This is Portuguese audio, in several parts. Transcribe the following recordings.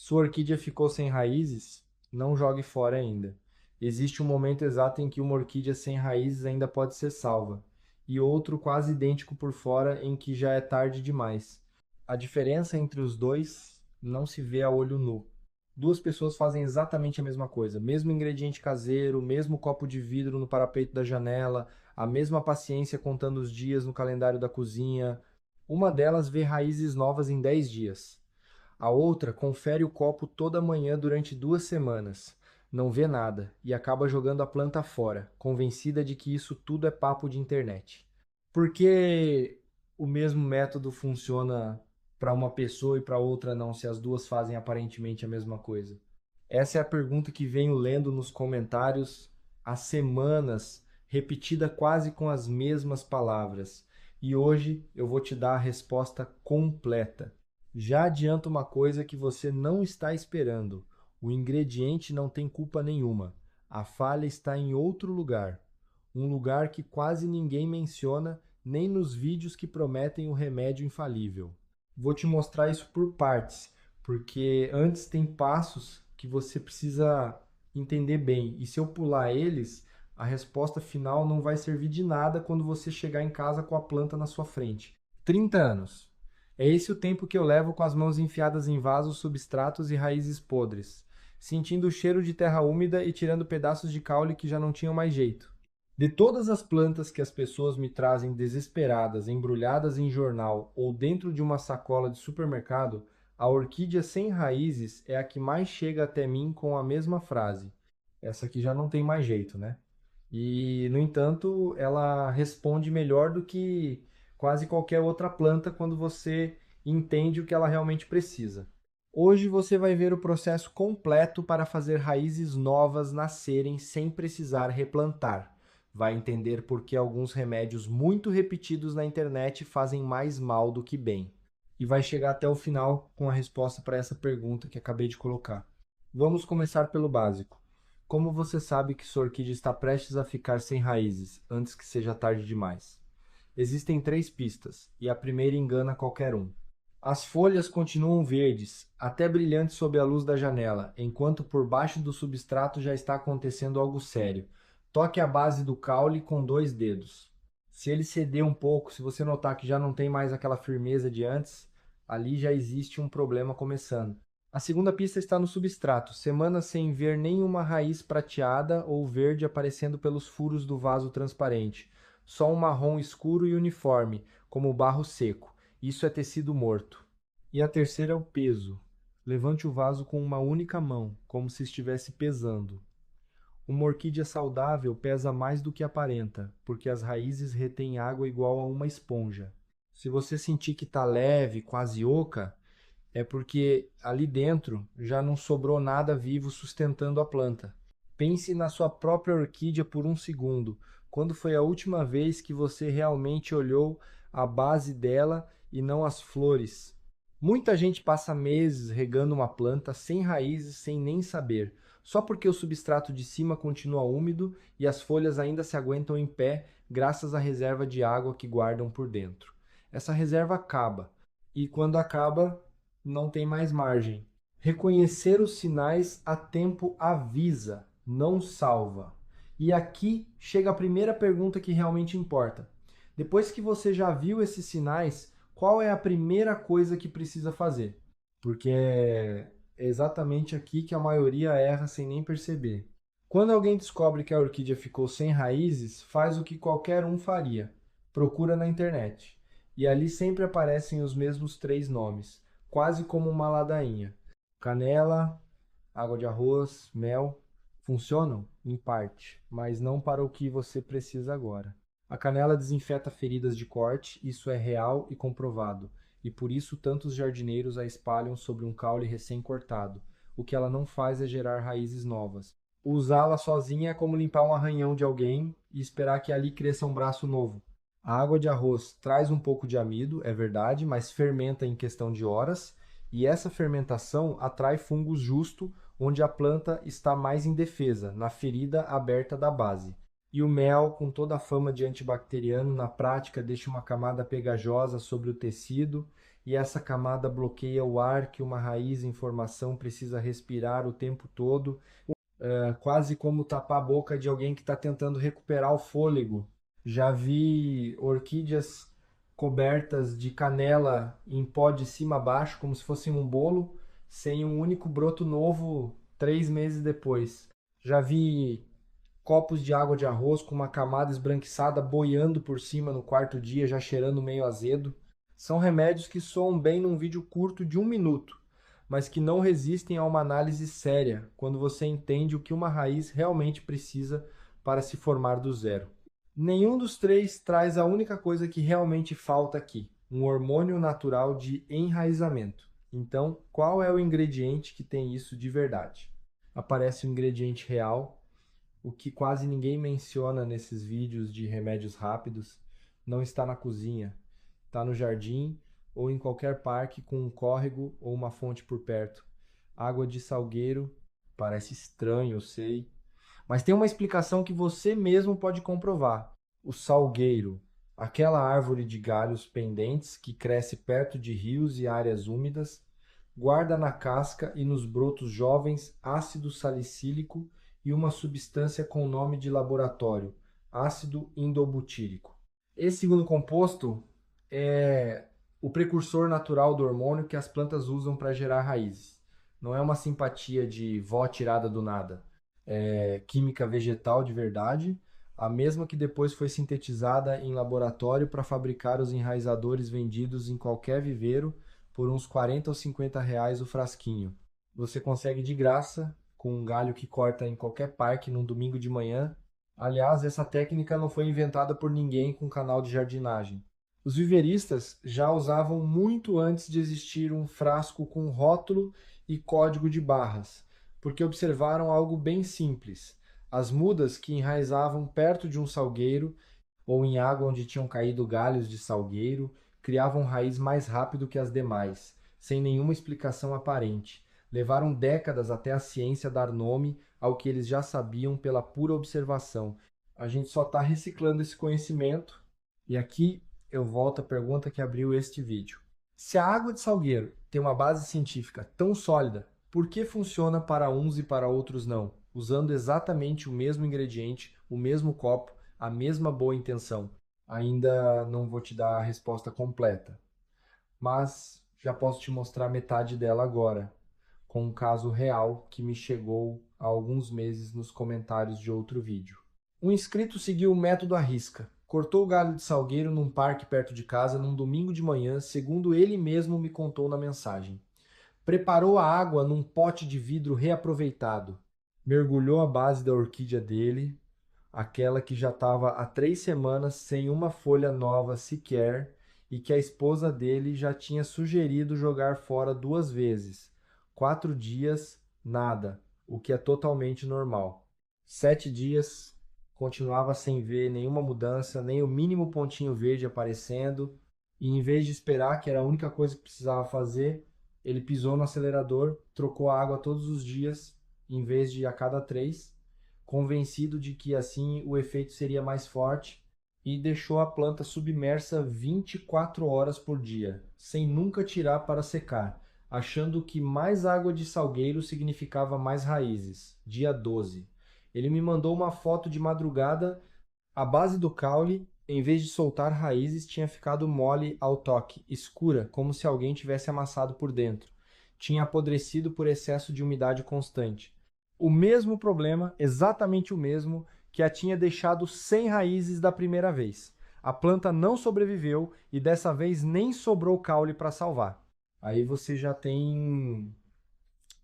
Sua orquídea ficou sem raízes? Não jogue fora ainda. Existe um momento exato em que uma orquídea sem raízes ainda pode ser salva, e outro quase idêntico por fora em que já é tarde demais. A diferença entre os dois não se vê a olho nu. Duas pessoas fazem exatamente a mesma coisa, mesmo ingrediente caseiro, mesmo copo de vidro no parapeito da janela, a mesma paciência contando os dias no calendário da cozinha. Uma delas vê raízes novas em 10 dias. A outra confere o copo toda manhã durante 2 semanas, não vê nada e acaba jogando a planta fora, convencida de que isso tudo é papo de internet. Por que o mesmo método funciona para uma pessoa e para outra não, se as duas fazem aparentemente a mesma coisa? Essa é a pergunta que venho lendo nos comentários há semanas, repetida quase com as mesmas palavras. E hoje eu vou te dar a resposta completa. Já adianto uma coisa que você não está esperando: o ingrediente não tem culpa nenhuma. A falha está em outro lugar. Um lugar que quase ninguém menciona, nem nos vídeos que prometem o remédio infalível. Vou te mostrar isso por partes, porque antes tem passos que você precisa entender bem. E se eu pular eles, a resposta final não vai servir de nada quando você chegar em casa com a planta na sua frente. 30 anos. É esse o tempo que eu levo com as mãos enfiadas em vasos, substratos e raízes podres, sentindo o cheiro de terra úmida e tirando pedaços de caule que já não tinham mais jeito. De todas as plantas que as pessoas me trazem desesperadas, embrulhadas em jornal ou dentro de uma sacola de supermercado, a orquídea sem raízes é a que mais chega até mim com a mesma frase: essa aqui já não tem mais jeito, né? E, no entanto, ela responde melhor do que quase qualquer outra planta quando você entende o que ela realmente precisa. Hoje você vai ver o processo completo para fazer raízes novas nascerem sem precisar replantar. Vai entender por que alguns remédios muito repetidos na internet fazem mais mal do que bem. E vai chegar até o final com a resposta para essa pergunta que acabei de colocar. Vamos começar pelo básico. Como você sabe que sua orquídea está prestes a ficar sem raízes, antes que seja tarde demais? Existem três pistas, e a primeira engana qualquer um. As folhas continuam verdes, até brilhantes sob a luz da janela, enquanto por baixo do substrato já está acontecendo algo sério. Toque a base do caule com 2 dedos. Se ele ceder um pouco, se você notar que já não tem mais aquela firmeza de antes, ali já existe um problema começando. A segunda pista está no substrato, semanas sem ver nenhuma raiz prateada ou verde aparecendo pelos furos do vaso transparente. Só um marrom escuro e uniforme, como barro seco. Isso é tecido morto. E a terceira é o peso. Levante o vaso com uma única mão, como se estivesse pesando. Uma orquídea saudável pesa mais do que aparenta, porque as raízes retêm água igual a uma esponja. Se você sentir que está leve, quase oca, é porque ali dentro já não sobrou nada vivo sustentando a planta. Pense na sua própria orquídea por um segundo. Quando foi a última vez que você realmente olhou a base dela e não as flores? Muita gente passa meses regando uma planta sem raízes, sem nem saber, só porque o substrato de cima continua úmido e as folhas ainda se aguentam em pé graças à reserva de água que guardam por dentro. Essa reserva acaba, e quando acaba, não tem mais margem. Reconhecer os sinais a tempo avisa, não salva. E aqui chega a primeira pergunta que realmente importa. Depois que você já viu esses sinais, qual é a primeira coisa que precisa fazer? Porque é exatamente aqui que a maioria erra sem nem perceber. Quando alguém descobre que a orquídea ficou sem raízes, faz o que qualquer um faria: procura na internet. E ali sempre aparecem os mesmos três nomes, quase como uma ladainha: canela, água de arroz, mel. Funcionam? Em parte, mas não para o que você precisa agora. A canela desinfeta feridas de corte, isso é real e comprovado, e por isso tantos jardineiros a espalham sobre um caule recém-cortado. O que ela não faz é gerar raízes novas. Usá-la sozinha é como limpar um arranhão de alguém e esperar que ali cresça um braço novo. A água de arroz traz um pouco de amido, é verdade, mas fermenta em questão de horas, e essa fermentação atrai fungos justo onde a planta está mais indefesa, na ferida aberta da base. E o mel, com toda a fama de antibacteriano, na prática deixa uma camada pegajosa sobre o tecido e essa camada bloqueia o ar que uma raiz em formação precisa respirar o tempo todo, quase como tapar a boca de alguém que está tentando recuperar o fôlego. Já vi orquídeas cobertas de canela em pó de cima a baixo, como se fosse um bolo, sem um único broto novo 3 meses depois. Já vi copos de água de arroz com uma camada esbranquiçada boiando por cima no quarto dia, já cheirando meio azedo. São remédios que soam bem num vídeo curto de 1 minuto, mas que não resistem a uma análise séria quando você entende o que uma raiz realmente precisa para se formar do zero. Nenhum dos três traz a única coisa que realmente falta aqui, um hormônio natural de enraizamento. Então, qual é o ingrediente que tem isso de verdade? Aparece o ingrediente real, o que quase ninguém menciona nesses vídeos de remédios rápidos, não está na cozinha, está no jardim ou em qualquer parque com um córrego ou uma fonte por perto. Água de salgueiro, parece estranho, eu sei, mas tem uma explicação que você mesmo pode comprovar. O salgueiro, aquela árvore de galhos pendentes que cresce perto de rios e áreas úmidas, guarda na casca e nos brotos jovens ácido salicílico e uma substância com nome de laboratório, ácido indobutírico. Esse segundo composto é o precursor natural do hormônio que as plantas usam para gerar raízes. Não é uma simpatia de vó tirada do nada. É química vegetal de verdade, a mesma que depois foi sintetizada em laboratório para fabricar os enraizadores vendidos em qualquer viveiro por uns 40 ou 50 reais o frasquinho. Você consegue de graça com um galho que corta em qualquer parque num domingo de manhã. Aliás, essa técnica não foi inventada por ninguém com canal de jardinagem. Os viveiristas já usavam muito antes de existir um frasco com rótulo e código de barras, porque observaram algo bem simples. As mudas que enraizavam perto de um salgueiro ou em água onde tinham caído galhos de salgueiro criavam raiz mais rápido que as demais, sem nenhuma explicação aparente. Levaram décadas até a ciência dar nome ao que eles já sabiam pela pura observação. A gente só está reciclando esse conhecimento. E aqui eu volto à pergunta que abriu este vídeo. Se a água de salgueiro tem uma base científica tão sólida, por que funciona para uns e para outros não? Usando exatamente o mesmo ingrediente, o mesmo copo, a mesma boa intenção. Ainda não vou te dar a resposta completa, mas já posso te mostrar metade dela agora, com um caso real que me chegou há alguns meses nos comentários de outro vídeo. Um inscrito seguiu o método à risca. Cortou o galho de salgueiro num parque perto de casa num domingo de manhã, segundo ele mesmo me contou na mensagem. Preparou a água num pote de vidro reaproveitado. Mergulhou a base da orquídea dele, aquela que já estava há 3 semanas sem uma folha nova sequer e que a esposa dele já tinha sugerido jogar fora 2 vezes. 4 dias, nada, o que é totalmente normal. 7 dias, continuava sem ver nenhuma mudança, nem o mínimo pontinho verde aparecendo, e em vez de esperar, que era a única coisa que precisava fazer, ele pisou no acelerador, trocou a água todos os dias, em vez de a cada 3, convencido de que assim o efeito seria mais forte, e deixou a planta submersa 24 horas por dia, sem nunca tirar para secar, achando que mais água de salgueiro significava mais raízes. Dia 12. Ele me mandou uma foto de madrugada, a base do caule, em vez de soltar raízes, tinha ficado mole ao toque, escura, como se alguém tivesse amassado por dentro. Tinha apodrecido por excesso de umidade constante. O mesmo problema, exatamente o mesmo, que a tinha deixado sem raízes da primeira vez. A planta não sobreviveu e dessa vez nem sobrou caule para salvar. Aí você já tem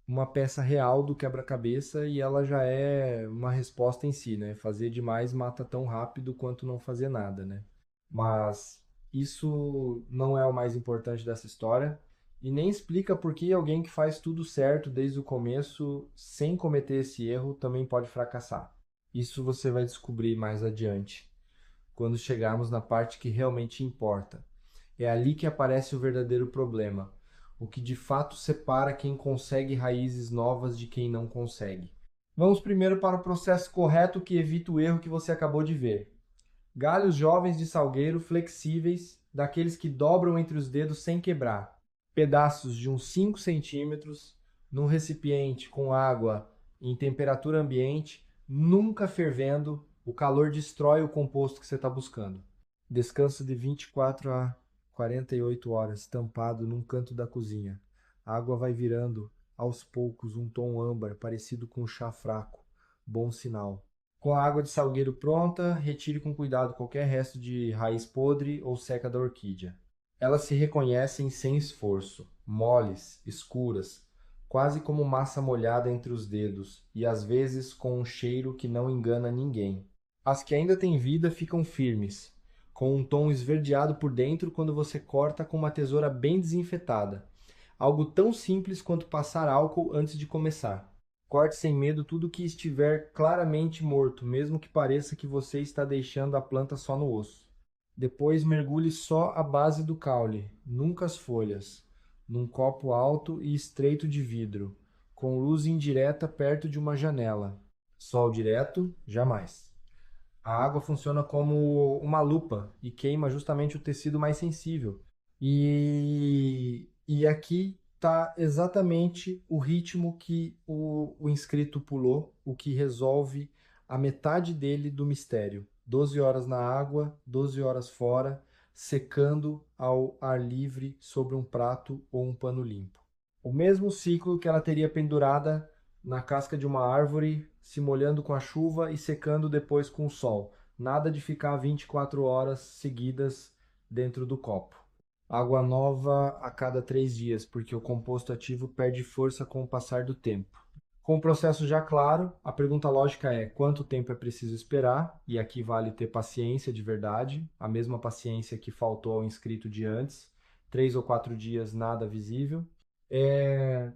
uma peça real do quebra-cabeça e ela já é uma resposta em si, né? Fazer demais mata tão rápido quanto não fazer nada, né? Mas isso não é o mais importante dessa história e nem explica por que alguém que faz tudo certo desde o começo, sem cometer esse erro, também pode fracassar. Isso você vai descobrir mais adiante, quando chegarmos na parte que realmente importa. É ali que aparece o verdadeiro problema, o que de fato separa quem consegue raízes novas de quem não consegue. Vamos primeiro para o processo correto que evita o erro que você acabou de ver. Galhos jovens de salgueiro flexíveis daqueles que dobram entre os dedos sem quebrar. Pedaços de uns 5 centímetros num recipiente com água em temperatura ambiente, nunca fervendo, o calor destrói o composto que você está buscando. Descanso de 24 a 48 horas, tampado num canto da cozinha. A água vai virando, aos poucos, um tom âmbar, parecido com chá fraco. Bom sinal. Com a água de salgueiro pronta, retire com cuidado qualquer resto de raiz podre ou seca da orquídea. Elas se reconhecem sem esforço, moles, escuras, quase como massa molhada entre os dedos, e às vezes com um cheiro que não engana ninguém. As que ainda têm vida ficam firmes, com um tom esverdeado por dentro quando você corta com uma tesoura bem desinfetada. Algo tão simples quanto passar álcool antes de começar. Corte sem medo tudo que estiver claramente morto, mesmo que pareça que você está deixando a planta só no osso. Depois mergulhe só a base do caule, nunca as folhas, num copo alto e estreito de vidro, com luz indireta perto de uma janela. Sol direto, jamais. A água funciona como uma lupa e queima justamente o tecido mais sensível. E aqui está exatamente o ritmo que o inscrito pulou, o que resolve a metade dele do mistério. 12 horas na água, 12 horas fora, secando ao ar livre sobre um prato ou um pano limpo. O mesmo ciclo que ela teria pendurada na casca de uma árvore, se molhando com a chuva e secando depois com o sol. Nada de ficar 24 horas seguidas dentro do copo. Água nova a cada 3 dias, porque o composto ativo perde força com o passar do tempo. Com o processo já claro, a pergunta lógica é quanto tempo é preciso esperar, e aqui vale ter paciência de verdade, a mesma paciência que faltou ao inscrito de antes, 3 ou 4 dias nada visível. É,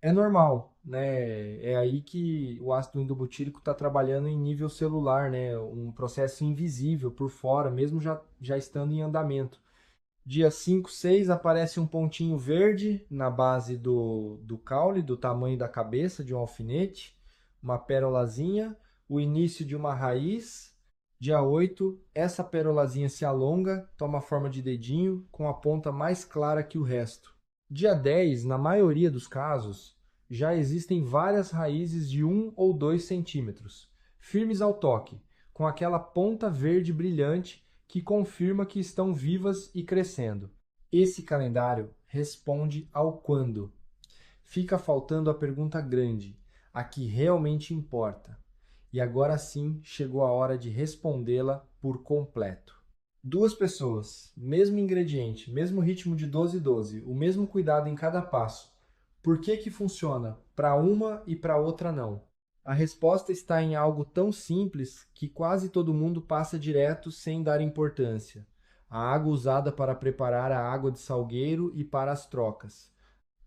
é normal, né? É aí que o ácido endobutírico está trabalhando em nível celular, né? Um processo invisível por fora, mesmo já estando em andamento. Dia 5, 6 aparece um pontinho verde na base do caule, do tamanho da cabeça de um alfinete, uma pérolazinha, o início de uma raiz. Dia 8, essa pérolazinha se alonga, toma forma de dedinho, com a ponta mais clara que o resto. Dia 10, na maioria dos casos, já existem várias raízes de 1 ou 2 centímetros, firmes ao toque, com aquela ponta verde brilhante que confirma que estão vivas e crescendo. Esse calendário responde ao quando. Fica faltando a pergunta grande, a que realmente importa. E agora sim chegou a hora de respondê-la por completo. Duas pessoas, mesmo ingrediente, mesmo ritmo de 12-12, o mesmo cuidado em cada passo. Por que que funciona para uma e para outra não? A resposta está em algo tão simples que quase todo mundo passa direto sem dar importância. A água usada para preparar a água de salgueiro e para as trocas.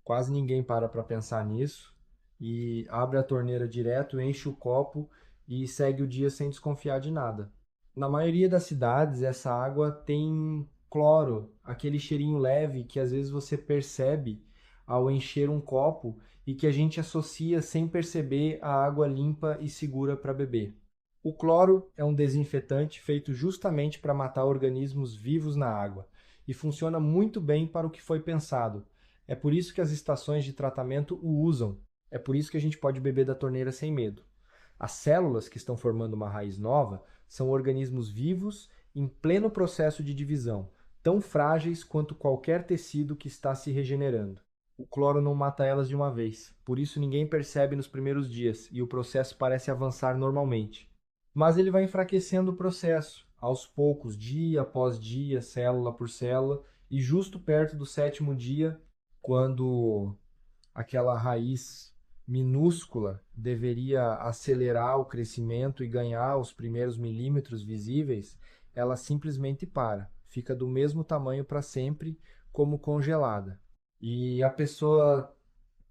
Quase ninguém para pensar nisso e abre a torneira direto, enche o copo e segue o dia sem desconfiar de nada. Na maioria das cidades, essa água tem cloro, aquele cheirinho leve que às vezes você percebe ao encher um copo e que a gente associa sem perceber a água limpa e segura para beber. O cloro é um desinfetante feito justamente para matar organismos vivos na água e funciona muito bem para o que foi pensado. É por isso que as estações de tratamento o usam. É por isso que a gente pode beber da torneira sem medo. As células que estão formando uma raiz nova são organismos vivos em pleno processo de divisão, tão frágeis quanto qualquer tecido que está se regenerando. O cloro não mata elas de uma vez, por isso ninguém percebe nos primeiros dias e o processo parece avançar normalmente. Mas ele vai enfraquecendo o processo, aos poucos, dia após dia, célula por célula, e justo perto do 7º dia, quando aquela raiz minúscula deveria acelerar o crescimento e ganhar os primeiros milímetros visíveis, ela simplesmente para, fica do mesmo tamanho para sempre, como congelada. E a pessoa,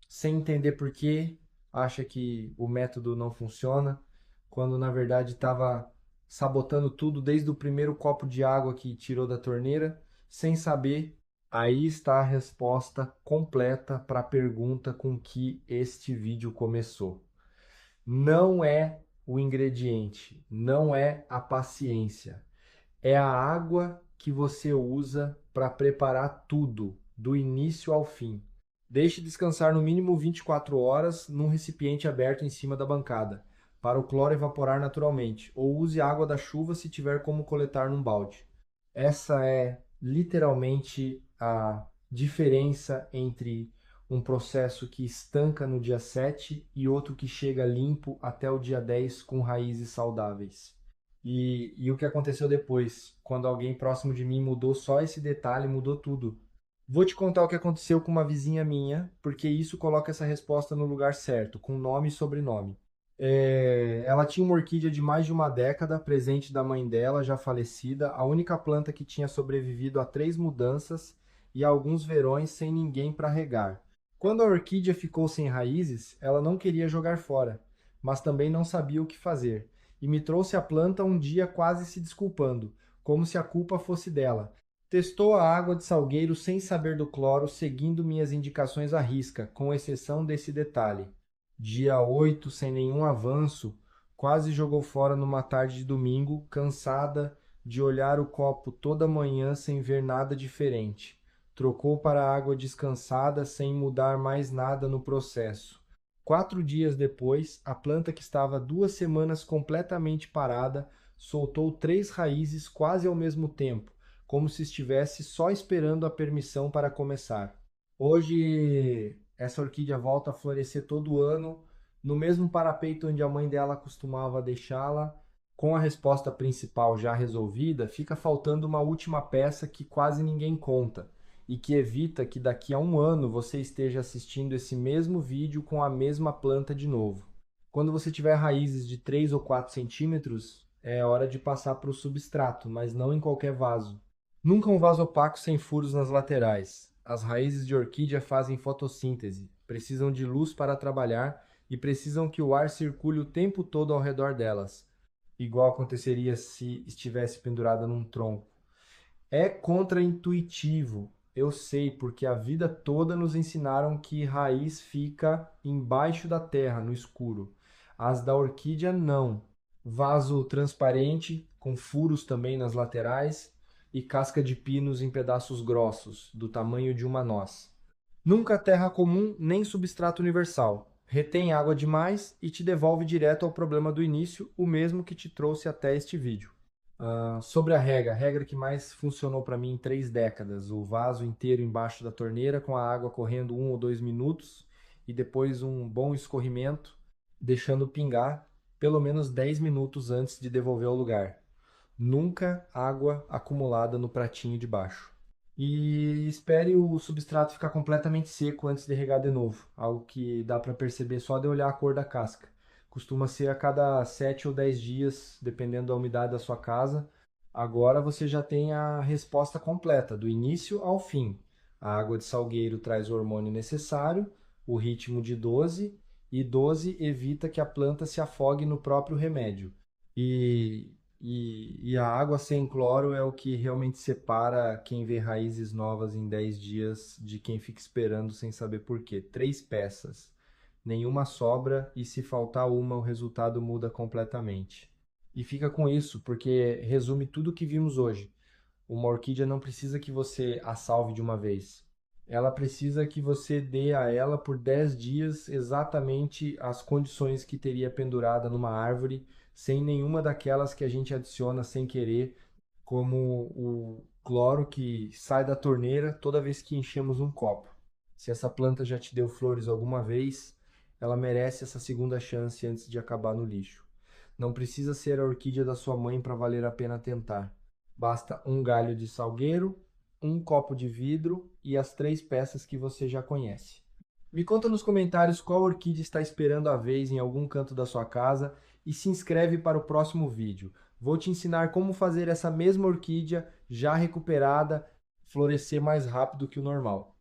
sem entender por quê, acha que o método não funciona, quando na verdade estava sabotando tudo desde o primeiro copo de água que tirou da torneira, sem saber. Aí está a resposta completa para a pergunta com que este vídeo começou. Não é o ingrediente, não é a paciência, é a água que você usa para preparar tudo, do início ao fim. Deixe descansar no mínimo 24 horas num recipiente aberto em cima da bancada, para o cloro evaporar naturalmente, ou use água da chuva se tiver como coletar num balde. Essa é literalmente a diferença entre um processo que estanca no dia 7 e outro que chega limpo até o dia 10 com raízes saudáveis. E o que aconteceu depois, quando alguém próximo de mim mudou só esse detalhe, mudou tudo. Vou te contar o que aconteceu com uma vizinha minha, porque isso coloca essa resposta no lugar certo, com nome e sobrenome. Ela tinha uma orquídea de mais de uma década, presente da mãe dela, já falecida, a única planta que tinha sobrevivido a 3 mudanças e a alguns verões sem ninguém para regar. Quando a orquídea ficou sem raízes, ela não queria jogar fora, mas também não sabia o que fazer, e me trouxe a planta um dia quase se desculpando, como se a culpa fosse dela. Testou a água de salgueiro sem saber do cloro, seguindo minhas indicações à risca, com exceção desse detalhe. Dia 8, sem nenhum avanço, quase jogou fora numa tarde de domingo, cansada de olhar o copo toda manhã sem ver nada diferente. Trocou para água descansada sem mudar mais nada no processo. 4 dias depois, a planta que estava 2 semanas completamente parada soltou 3 raízes quase ao mesmo tempo, como se estivesse só esperando a permissão para começar. Hoje, essa orquídea volta a florescer todo ano, no mesmo parapeito onde a mãe dela costumava deixá-la. Com a resposta principal já resolvida, fica faltando uma última peça que quase ninguém conta e que evita que daqui a um ano você esteja assistindo esse mesmo vídeo com a mesma planta de novo. Quando você tiver raízes de 3 ou 4 centímetros, é hora de passar para o substrato, mas não em qualquer vaso. Nunca um vaso opaco sem furos nas laterais. As raízes de orquídea fazem fotossíntese, precisam de luz para trabalhar e precisam que o ar circule o tempo todo ao redor delas, igual aconteceria se estivesse pendurada num tronco. É contraintuitivo, eu sei, porque a vida toda nos ensinaram que raiz fica embaixo da terra, no escuro. As da orquídea não. Vaso transparente, com furos também nas laterais, e casca de pinos em pedaços grossos, do tamanho de uma noz. Nunca terra comum nem substrato universal. Retém água demais e te devolve direto ao problema do início, o mesmo que te trouxe até este vídeo. Sobre a regra que mais funcionou para mim em 3 décadas, o vaso inteiro embaixo da torneira com a água correndo 1 ou 2 minutos e depois um bom escorrimento, deixando pingar pelo menos 10 minutos antes de devolver ao lugar. Nunca água acumulada no pratinho de baixo. E espere o substrato ficar completamente seco antes de regar de novo, algo que dá para perceber só de olhar a cor da casca. Costuma ser a cada 7 ou 10 dias, dependendo da umidade da sua casa. Agora você já tem a resposta completa, do início ao fim. A água de salgueiro traz o hormônio necessário, o ritmo de 12, e 12 evita que a planta se afogue no próprio remédio. E a água sem cloro é o que realmente separa quem vê raízes novas em 10 dias de quem fica esperando sem saber por quê. 3 peças, nenhuma sobra, e se faltar uma, o resultado muda completamente. E fica com isso, porque resume tudo o que vimos hoje. Uma orquídea não precisa que você a salve de uma vez. Ela precisa que você dê a ela por 10 dias exatamente as condições que teria pendurada numa árvore, sem nenhuma daquelas que a gente adiciona sem querer, como o cloro que sai da torneira toda vez que enchemos um copo. Se essa planta já te deu flores alguma vez, ela merece essa segunda chance antes de acabar no lixo. Não precisa ser a orquídea da sua mãe para valer a pena tentar. Basta um galho de salgueiro, um copo de vidro e as 3 peças que você já conhece. Me conta nos comentários qual orquídea está esperando a vez em algum canto da sua casa e se inscreve para o próximo vídeo. Vou te ensinar como fazer essa mesma orquídea já recuperada florescer mais rápido que o normal.